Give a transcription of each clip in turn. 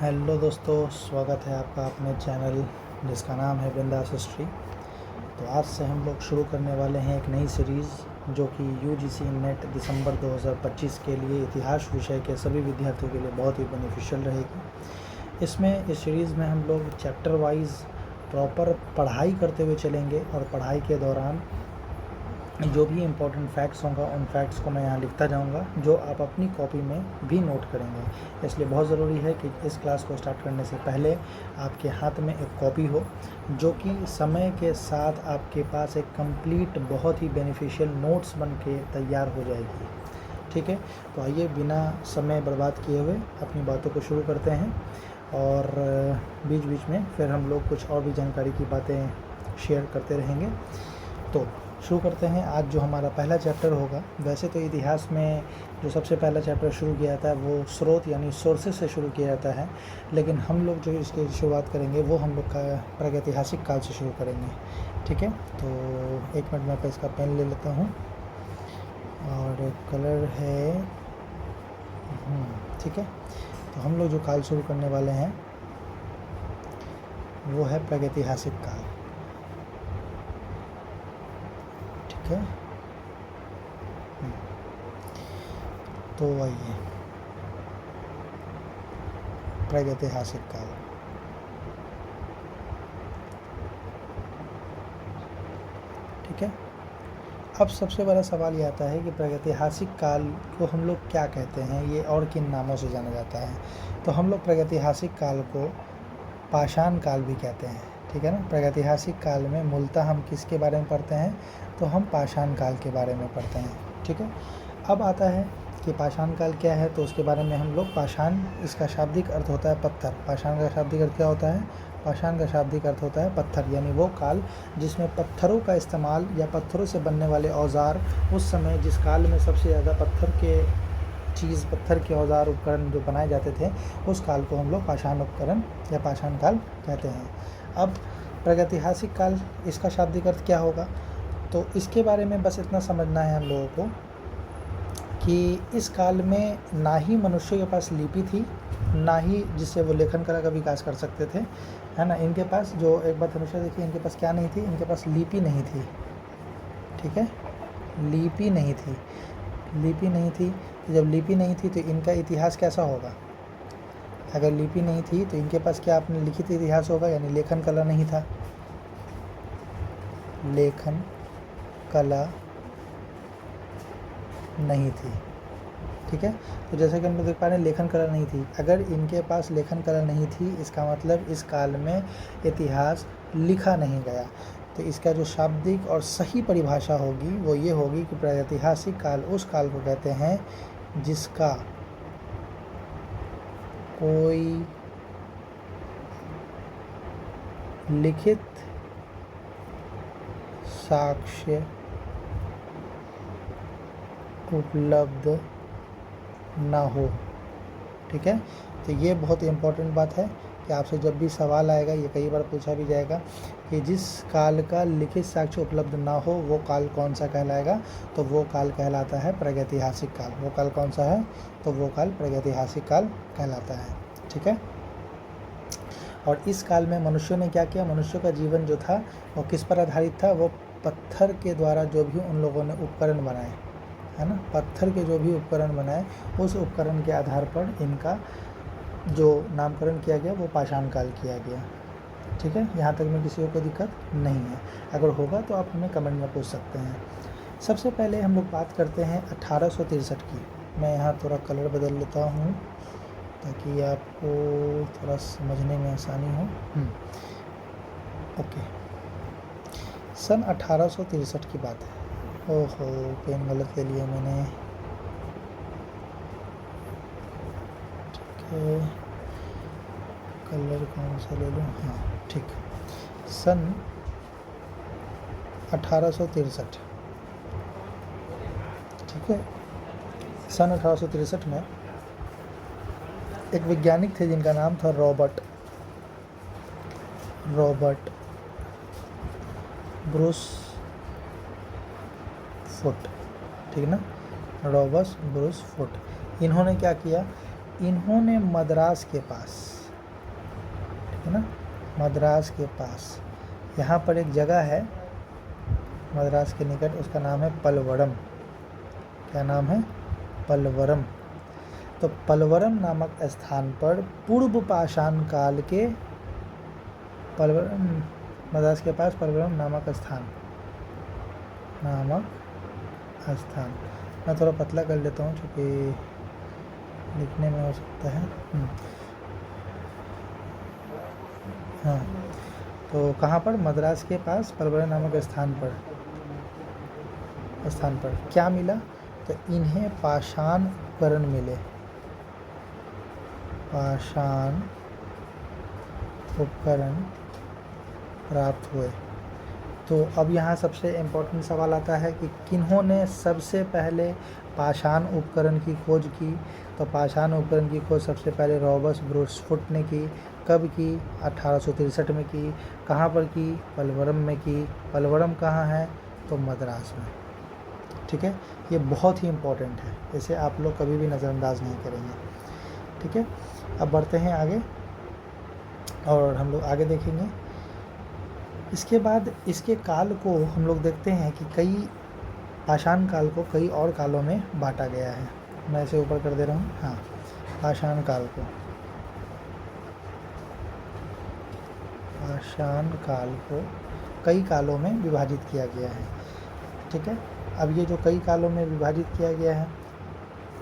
Hello दोस्तों, स्वागत है आपका अपने चैनल जिसका नाम है बिंदास हिस्ट्री। तो आज से हम लोग शुरू करने वाले हैं एक नई सीरीज़ जो कि यूजीसी नेट दिसंबर 2025 के लिए इतिहास विषय के सभी विद्यार्थियों के लिए बहुत ही बेनिफिशियल रहेगी। इसमें इस सीरीज़ में हम लोग चैप्टर वाइज प्रॉपर पढ़ाई करते हुए चलेंगे और पढ़ाई के दौरान जो भी इम्पोर्टेंट फैक्ट्स होगा उन फैक्ट्स को मैं यहाँ लिखता जाऊँगा, जो आप अपनी कॉपी में भी नोट करेंगे। इसलिए बहुत ज़रूरी है कि इस क्लास को स्टार्ट करने से पहले आपके हाथ में एक कॉपी हो, जो कि समय के साथ आपके पास एक कंप्लीट बहुत ही बेनिफिशियल नोट्स बन के तैयार हो जाएगी। ठीक है, तो आइए बिना समय बर्बाद किए हुए अपनी बातों को शुरू करते हैं और बीच बीच में फिर हम लोग कुछ और भी जानकारी की बातें शेयर करते रहेंगे। तो शुरू करते हैं। आज जो हमारा पहला चैप्टर होगा, वैसे तो इतिहास में जो सबसे पहला चैप्टर शुरू किया जाता है वो स्रोत यानी सोर्सेस से शुरू किया जाता है, लेकिन हम लोग जो इसकी शुरुआत करेंगे वो हम लोग का प्रागैतिहासिक काल से शुरू करेंगे। ठीक है, तो एक मिनट मैं इसका पेन ले लेता हूँ और कलर है ठीक है। तो हम लोग जो काल शुरू करने वाले हैं वो है प्रागैतिहासिक काल। ठीक है, तो आइए प्रागैतिहासिक काल। ठीक है, अब सबसे बड़ा सवाल ये आता है कि प्रागैतिहासिक काल को हम लोग क्या कहते हैं, ये और किन नामों से जाना जाता है। तो हम लोग प्रागैतिहासिक काल को पाषाण काल भी कहते हैं। ठीक है ना, प्रागैतिहासिक काल में मूलतः हम किसके बारे में पढ़ते हैं, तो हम पाषाण काल के बारे में पढ़ते हैं। ठीक है, अब आता है कि पाषाण काल क्या है, तो उसके बारे में हम लोग पाषाण, इसका शाब्दिक अर्थ होता है पत्थर। पाषाण का शाब्दिक अर्थ क्या होता है, पाषाण का शाब्दिक अर्थ होता है पत्थर, यानी वो काल जिसमें पत्थरों का इस्तेमाल या पत्थरों से बनने वाले औजार, उस समय जिस काल में सबसे ज़्यादा पत्थर के औजार उपकरण जो बनाए जाते थे, उस काल को हम लोग पाषाण उपकरण या पाषाण काल कहते हैं। अब प्रागैतिहासिक काल, इसका शाब्दिक अर्थ क्या होगा, तो इसके बारे में बस इतना समझना है हम लोगों को कि इस काल में ना ही मनुष्य के पास लिपि थी, ना ही जिससे वो लेखन कला का विकास कर सकते थे, है ना। इनके पास जो एक बात हमेशा देखिए, इनके पास क्या नहीं थी, इनके पास लिपि नहीं थी। ठीक है, लिपि नहीं थी। लिपि नहीं थी, तो जब लिपि नहीं थी तो इनका इतिहास कैसा होगा। अगर लिपि नहीं थी तो इनके पास क्या अपने लिखित इतिहास होगा, यानी लेखन कला नहीं था। लेखन कला नहीं थी। ठीक है, तो जैसे कि हम लोग देख पा रहे हैं लेखन कला नहीं थी। अगर इनके पास लेखन कला नहीं थी, इसका मतलब इस काल में इतिहास लिखा नहीं गया। तो इसका जो शाब्दिक और सही परिभाषा होगी वो ये होगी कि प्रागैतिहासिक काल उस काल को कहते हैं जिसका कोई लिखित साक्ष्य उपलब्ध ना हो। ठीक है, तो ये बहुत इम्पोर्टेंट बात है कि आपसे जब भी सवाल आएगा, ये कई बार पूछा भी जाएगा कि जिस काल का लिखित साक्ष्य उपलब्ध ना हो वो काल कौन सा कहलाएगा, तो वो काल कहलाता है प्रागैतिहासिक काल। वो काल कौन सा है, तो वो काल प्रागैतिहासिक काल कहलाता है। ठीक है, और इस काल में मनुष्यों ने क्या किया, मनुष्यों का जीवन जो था वो किस पर आधारित था, वो पत्थर के द्वारा जो भी उन लोगों ने उपकरण बनाए, है ना, पत्थर के जो भी उपकरण बनाए, उस उपकरण के आधार पर इनका जो नामकरण किया गया वो पाषाण काल किया गया। ठीक है, यहाँ तक में किसी को कोई दिक्कत नहीं है। अगर होगा तो आप हमें कमेंट में पूछ सकते हैं। सबसे पहले हम लोग बात करते हैं 1863 की। मैं यहाँ थोड़ा कलर बदल लेता हूँ ताकि आपको थोड़ा समझने में आसानी हो। ओके, सन 1863 की बात है। ओहो, पेन गलत ले लिया मैंने। ठीक है, कलर कौन सा ले लूँ, हाँ ठीक, सन 1863। ठीक है, सन 1863 में एक वैज्ञानिक थे जिनका नाम था रॉबर्ट ब्रूस फुट। ठीक ना, रॉबर्ट ब्रूस फुट। इन्होंने क्या किया, इन्होंने मद्रास के पास है ना, मद्रास के पास। यहाँ पर एक जगह है मद्रास के निकट, उसका नाम है पलवरम। क्या नाम है? पलवरम। तो पलवरम नामक स्थान पर पूर्व पाषाण काल के पलवरम, मद्रास के पास पलवरम नामक स्थान मैं थोड़ा पतला कर लेता हूँ क्योंकि लिखने में हो सकता है। हाँ, तो कहाँ पर? मद्रास के पास पलवरम नामक स्थान पर क्या मिला? तो इन्हें पाषाण उपकरण मिले, पाषाण उपकरण प्राप्त हुए। तो अब यहाँ सबसे इम्पोर्टेंट सवाल आता है कि किन्होंने सबसे पहले पाषाण उपकरण की खोज की? तो पाषाण उपकरण की खोज सबसे पहले रॉबर्ट ब्रूसफुट ने की। कब की? 1863 में की। कहाँ पर की? पलवरम में की। पलवरम कहाँ है? तो मद्रास में। ठीक है, ये बहुत ही इम्पोर्टेंट है, इसे आप लोग कभी भी नज़रअंदाज नहीं करेंगे। ठीक है, अब बढ़ते हैं आगे और हम लोग आगे देखेंगे। इसके बाद इसके काल को हम लोग देखते हैं कि कई पाषाण काल को कई और कालों में बांटा गया है। मैं इसे ऊपर कर दे रहा हूँ। हाँ, पाषाण काल को कई कालों में विभाजित किया गया है। ठीक है, अब ये जो कई कालों में विभाजित किया गया है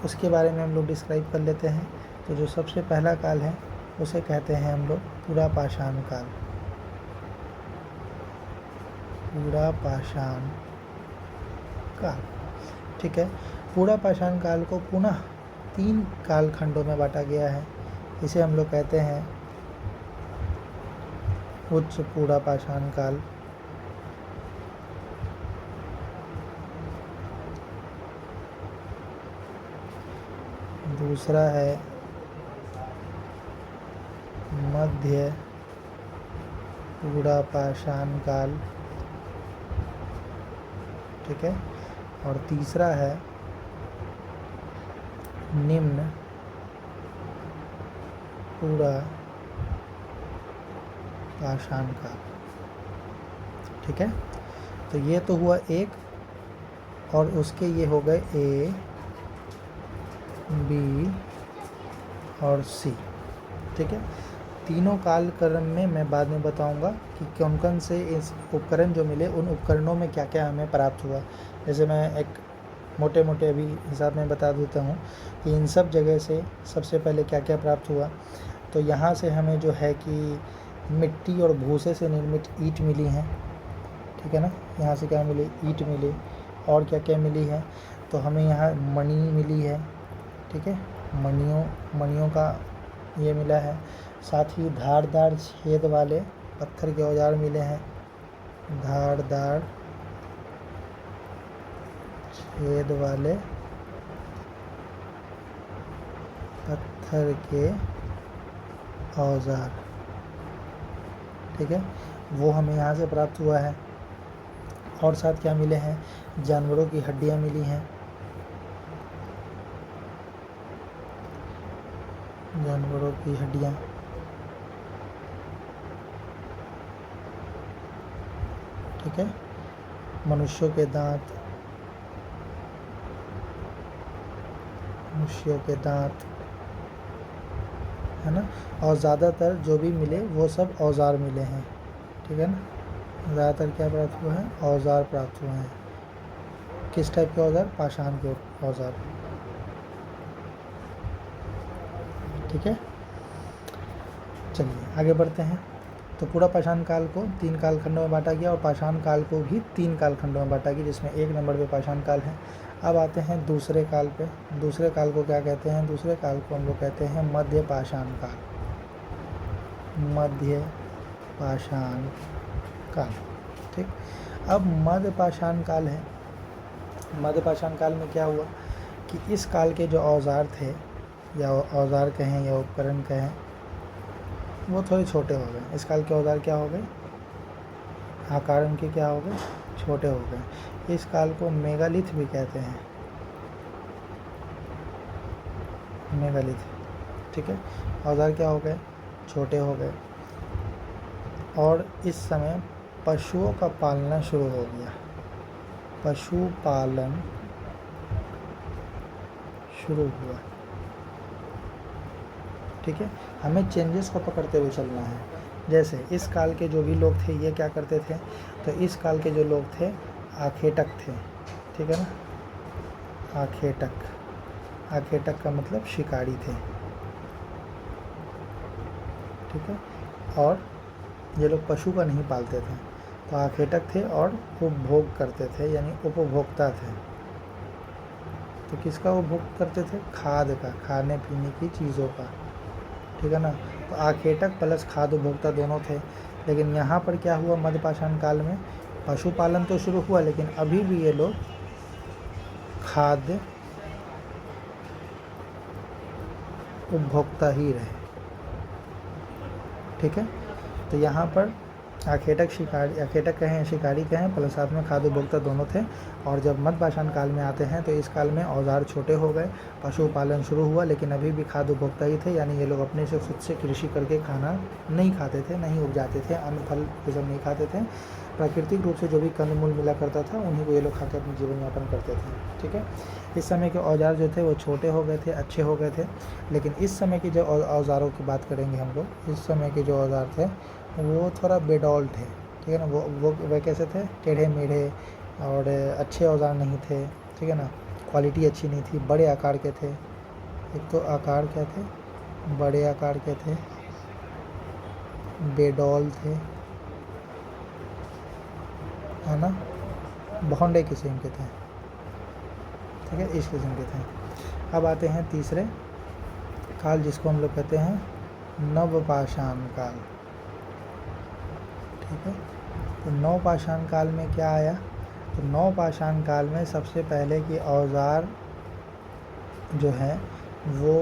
उसके बारे में हम लोग डिस्क्राइब कर लेते हैं। तो जो सबसे पहला काल है उसे कहते हैं हम लोग पूरा पाषाण काल। पूरा पाषाण काल। ठीक है, पूरा पाषाण काल को पुनः 3 कालखंडों में बांटा गया है। इसे हम लोग कहते हैं उच्च पूरा पाषाण काल, दूसरा है मध्य पूरा पाषाण काल। ठीक है, और तीसरा है निम्न पूरा पाषाण काल। ठीक है, तो ये तो हुआ एक, और उसके ये हो गए ए, बी और सी। ठीक है, तीनों काल क्रम में मैं बाद में बताऊंगा कि कौन कौन से इस उपकरण जो मिले उन उपकरणों में क्या क्या हमें प्राप्त हुआ। जैसे मैं एक मोटे मोटे अभी हिसाब में बता देता हूँ कि इन सब जगह से सबसे पहले क्या क्या प्राप्त हुआ। तो यहाँ से हमें जो है कि मिट्टी और भूसे से निर्मित ईंट मिली हैं। ठीक है ना, यहाँ से क्या मिली? ईंट मिली। और क्या क्या मिली है? तो हमें यहाँ मणि मिली है। ठीक है, मणियों का ये मिला है। साथ ही धारदार छेद वाले पत्थर के औजार मिले हैं। धारदार छेद वाले पत्थर के औजार। ठीक है, वो हमें यहाँ से प्राप्त हुआ है। और साथ क्या मिले हैं? जानवरों की हड्डियाँ मिली हैं। जानवरों की हड्डियाँ। ठीक है, मनुष्यों के दांत, है ना। और ज़्यादातर जो भी मिले वो सब औजार मिले हैं। ठीक है ना, ज़्यादातर क्या प्राप्त हुआ है? औजार प्राप्त हुए हैं। किस टाइप के औजार? पाषाण के औजार। ठीक है, चलिए आगे बढ़ते हैं। तो पूरा पाषाण काल को 3 कालखंडों में बांटा गया और पाषाण काल को भी 3 कालखंडों में बांटा गया, जिसमें 1 नंबर पे पाषाण काल है। अब आते हैं दूसरे काल पे। दूसरे काल को क्या कहते हैं? दूसरे काल को हम लोग कहते हैं मध्य पाषाण काल। मध्य पाषाण काल। ठीक, अब मध्य पाषाण काल है। मध्य पाषाण काल में क्या हुआ कि इस काल के जो औजार थे, या औजार कहें या उपकरण कहें, वो थोड़े छोटे हो गए। इस काल के औजार क्या हो गए? आकार उनके क्या हो गए? छोटे हो गए। इस काल को मेगालिथ भी कहते हैं। मेगालिथ। ठीक है, औजार क्या हो गए? छोटे हो गए। और इस समय पशुओं का पालना शुरू हो गया, पशुपालन शुरू हुआ। ठीक है, हमें चेंजेस को पकड़ते हुए चलना है। जैसे इस काल के जो भी लोग थे ये क्या करते थे, तो इस काल के जो लोग थे आखेटक थे। ठीक है ना, आखेटक का मतलब शिकारी थे। ठीक है, और ये लोग पशु का नहीं पालते थे, तो आखेटक थे और उपभोग करते थे, यानी उपभोक्ता थे। तो किसका उपभोग करते थे, खाद का, खाने पीने की चीज़ों का। ठीक है ना, तो आखेटक प्लस खाद्य उपभोक्ता दोनों थे। लेकिन यहाँ पर क्या हुआ, मध्यपाषाण काल में पशुपालन तो शुरू हुआ, लेकिन अभी भी ये लोग खाद्य उपभोक्ता ही रहे। ठीक है, तो यहाँ पर आखेटक कहें शिकारी कहें प्लस साथ में खाद्य उपभोक्ता दोनों थे। और जब मध्यपाषाण काल में आते हैं तो इस काल में औजार छोटे हो गए, पशुपालन शुरू हुआ, लेकिन अभी भी खाद्य उपभोक्ता ही थे, यानी ये लोग अपने से खुद से कृषि करके खाना नहीं खाते थे, नहीं उपजाते थे, अन्न फल ये सब नहीं खाते थे। प्राकृतिक रूप से जो भी कंदमूल मिला करता था उन्हीं को ये लोग खा के अपनी जीवन यापन करते थे। ठीक है, इस समय के औजार जो थे वो छोटे हो गए थे, अच्छे हो गए थे। लेकिन इस समय की जो औजारों की बात करेंगे हम लोग, इस समय के जो औजार थे वो थोड़ा बेडौल थे। ठीक है ना, वो कैसे थे, टेढ़े मेढ़े और अच्छे औजार नहीं थे। ठीक है ना, क्वालिटी अच्छी नहीं थी, बड़े आकार के थे। एक तो आकार क्या थे, बड़े आकार के थे, बेडौल थे, है ना, भौंडे किस्म के थे। ठीक है, इस किस्म के थे। अब आते हैं तीसरे काल जिसको हम लोग कहते हैं नवपाषाण काल। ठीक है, तो नवपाषाण काल में क्या आया, तो नवपाषाण काल में सबसे पहले कि औजार जो है वो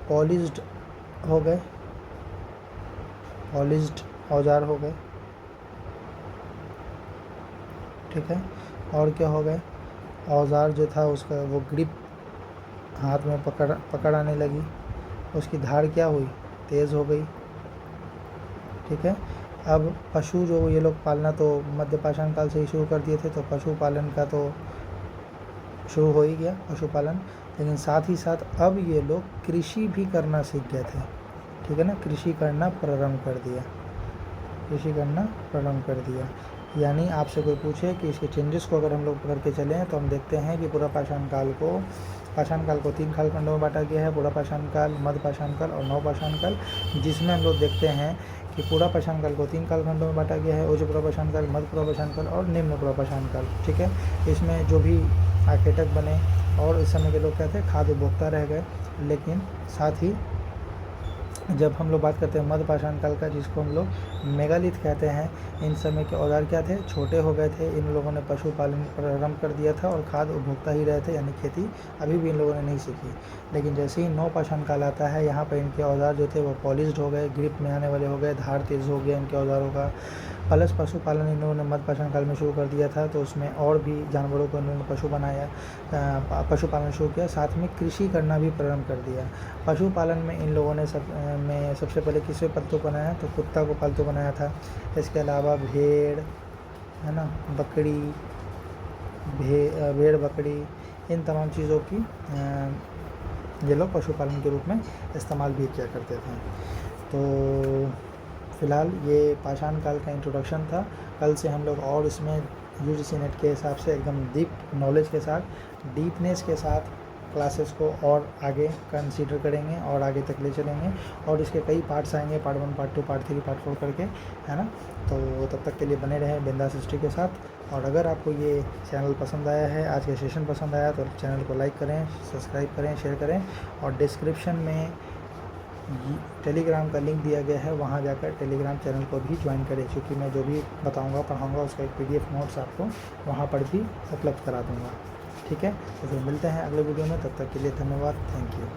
पॉलिश्ड हो गए, पॉलिश्ड औजार हो गए। ठीक है, और क्या हो गए, औजार जो था उसका वो ग्रिप हाथ में पकड़ आने लगी, उसकी धार क्या हुई, तेज़ हो गई। ठीक है, अब पशु जो ये लोग पालना तो मध्यपाषाण काल से ही शुरू कर दिए थे, तो पशुपालन का तो शुरू हो ही गया पशुपालन। लेकिन साथ ही साथ अब ये लोग कृषि भी करना सीख गए थे। ठीक है ना, कृषि करना प्रारंभ कर दिया, कृषि करना प्रारंभ कर दिया। यानी आपसे कोई पूछे कि इसके चेंजेस को अगर हम लोग पकड़ के चलें तो हम देखते हैं कि पूरा पाषाण काल को 3 कालखंडों में बांटा गया है, पूरा पाषाण काल, मध्यपाषाण काल और नवपाषाण काल, जिसमें हम लोग देखते हैं कि पूरा पाषाण काल को 3 कालखंडों में बांटा गया है, उच्च पुरापाषाण काल, मध्य पुरापाषाण काल और निम्न पुरापाषाण काल। ठीक है, इसमें जो भी आखेटक बने और इस समय के लोग क्या थे, खाद्य उपभोक्ता रह गए। लेकिन साथ ही जब हम लोग बात करते हैं मध्यपाषाण काल का, जिसको हम लोग मेगालिथ कहते हैं, इन समय के औजार क्या थे, छोटे हो गए थे। इन लोगों ने पशुपालन प्रारंभ कर दिया था और खाद्य उपभोक्ता ही रहे थे, यानी खेती अभी भी इन लोगों ने नहीं सीखी। लेकिन जैसे ही नवपाषाण काल आता है, यहाँ पर इनके औजार जो थे वो पॉलिश्ड हो गए, ग्रिप में आने वाले हो गए, धार तेज़ हो गया इनके औजारों का। प्लस पशुपालन इन्होंने मध्यपाषाण काल में शुरू कर दिया था, तो उसमें और भी जानवरों को इन्होंने पशुपालन शुरू किया, साथ में कृषि करना भी प्रारंभ कर दिया। पशुपालन में इन लोगों ने सबसे पहले किसे पालतू बनाया, तो कुत्ता को पालतू बनाया था। इसके अलावा भेड़, है ना, बकरी, भेड़ बकरी, इन तमाम चीज़ों की ये लोग पशुपालन के रूप में इस्तेमाल भी किया करते थे। तो फ़िलहाल ये पाषाण काल का इंट्रोडक्शन था। कल से हम लोग और इसमें यूजीसी नेट के हिसाब से एकदम डीप नॉलेज के साथ, डीपनेस के साथ क्लासेस को और आगे कंसीडर करेंगे और आगे तक ले चलेंगे। और इसके कई पार्ट्स आएंगे, पार्ट 1, पार्ट 2, पार्ट 3, पार्ट 4 करके, है ना। तो तब तक के लिए बने रहें बिंदास हिस्ट्री के साथ। और अगर आपको ये चैनल पसंद आया है, आज का सेशन पसंद आया, तो चैनल को लाइक करें, सब्सक्राइब करें, शेयर करें। और डिस्क्रिप्शन में टेलीग्राम का लिंक दिया गया है, वहाँ जाकर टेलीग्राम चैनल को भी ज्वाइन करें, क्योंकि मैं जो भी बताऊँगा पढ़ाऊँगा उसका एक PDF नोट्स आपको वहाँ पर भी उपलब्ध करा दूँगा। ठीक है, तो फिर मिलते हैं अगले वीडियो में, तब तक के लिए धन्यवाद, थैंक यू।